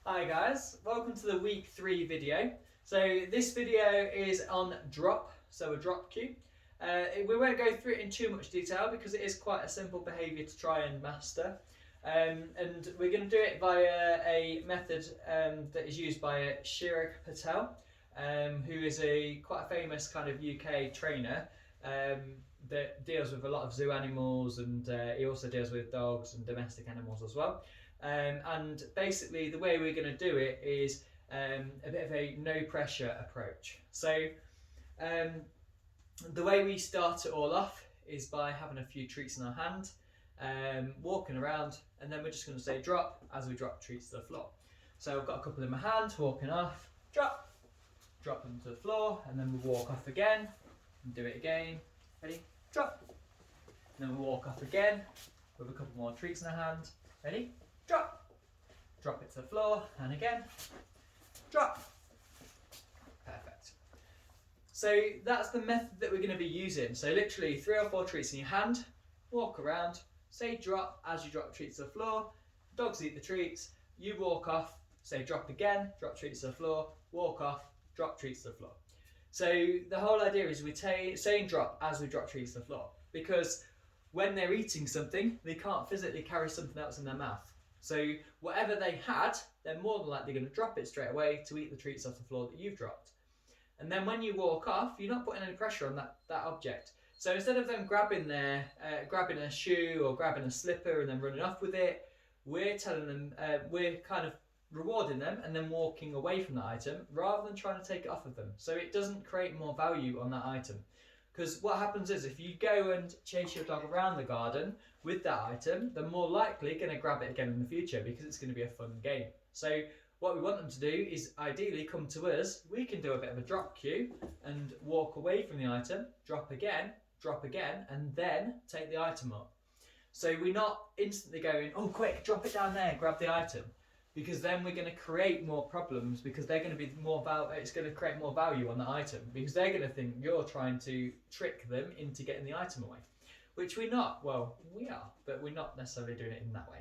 Hi guys, welcome to the week 3 video. So this video is on drop, so a drop cue. We won't go through it in too much detail because it is quite a simple behaviour to try and master. And we're going to do it via a method that is used by Chirag Patel, who is quite a famous kind of UK trainer that deals with a lot of zoo animals, and he also deals with dogs and domestic animals as well. And basically the way we're going to do it is a bit of a no pressure approach. So the way we start it all off is by having a few treats in our hand, walking around, and then we're just going to say drop as we drop treats to the floor. So I've got a couple in my hand, walking off, drop, drop them to the floor, and then we walk off again, and do it again. Ready? Drop. And then we walk off again with a couple more treats in our hand. Ready? Drop. Drop it to the floor, and again. Drop. Perfect. So that's the method that we're going to be using. So literally 3 or 4 treats in your hand, walk around, say drop as you drop treats to the floor. Dogs eat the treats, you walk off, say drop again, drop treats to the floor, walk off, drop treats to the floor. So the whole idea is we saying drop as we drop treats to the floor, because when they're eating something, they can't physically carry something else in their mouth. So whatever they had, they're more than likely going to drop it straight away to eat the treats off the floor that you've dropped. And then when you walk off, you're not putting any pressure on that object. So instead of them grabbing a shoe or grabbing a slipper and then running off with it, we're telling them, we're kind of rewarding them and then walking away from that item rather than trying to take it off of them. So it doesn't create more value on that item. Because what happens is if you go and chase your dog around the garden with that item, they're more likely going to grab it again in the future because it's going to be a fun game. So what we want them to do is ideally come to us. We can do a bit of a drop cue and walk away from the item, drop again, and then take the item up. So we're not instantly going, oh quick, drop it down there, grab the item. Because then we're going to create more problems, because they're going to be it's going to create more value on the item, because they're going to think you're trying to trick them into getting the item away, which we're not. Well, we are, but we're not necessarily doing it in that way.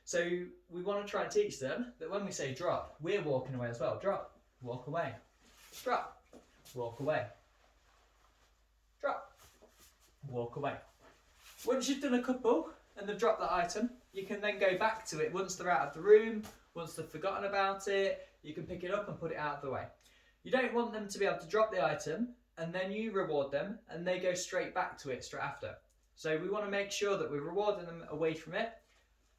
So we want to try and teach them that when we say drop, we're walking away as well. Drop, walk away. Drop, walk away. Drop, walk away. Once you've done a couple and they've dropped that item, you can then go back to it once they're out of the room. Once they've forgotten about it, you can pick it up and put it out of the way. You don't want them to be able to drop the item and then you reward them and they go straight back to it straight after. So we want to make sure that we're rewarding them away from it,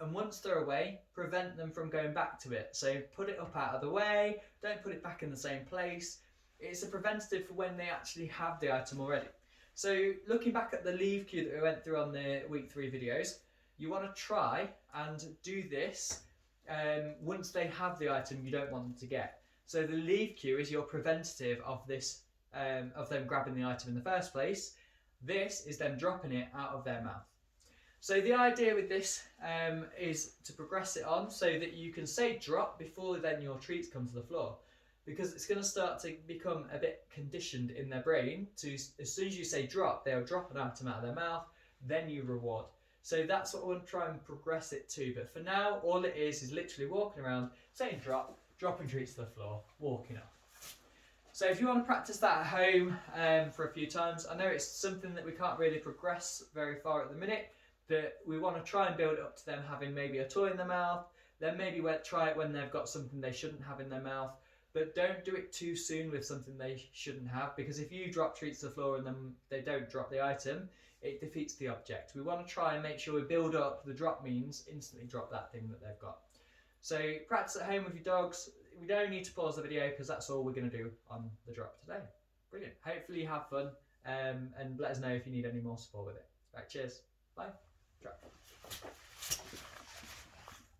and once they're away, prevent them from going back to it. So put it up out of the way, don't put it back in the same place. It's a preventative for when they actually have the item already. So looking back at the leave cue that we went through on the week 3 videos, you want to try and do this once they have the item you don't want them to get. So the leave cue is your preventative of this, of them grabbing the item in the first place. This is them dropping it out of their mouth. So the idea with this is to progress it on so that you can say drop before then your treats come to the floor. Because it's going to start to become a bit conditioned in their brain to, as soon as you say drop, they'll drop an item out of their mouth, then you reward. So that's what I want to try and progress it to. But for now, all it is literally walking around, saying drop, dropping treats to the floor, walking off. So if you want to practice that at home for a few times, I know it's something that we can't really progress very far at the minute, but we want to try and build it up to them having maybe a toy in their mouth, then maybe try it when they've got something they shouldn't have in their mouth. But don't do it too soon with something they shouldn't have, because if you drop treats to the floor and then they don't drop the item, it defeats the object. We want to try and make sure we build up the drop means instantly drop that thing that they've got. So practice at home with your dogs. We don't need to pause the video because that's all we're going to do on the drop today. Brilliant. Hopefully you have fun and let us know if you need any more support with it. Right, cheers. Bye. Drop.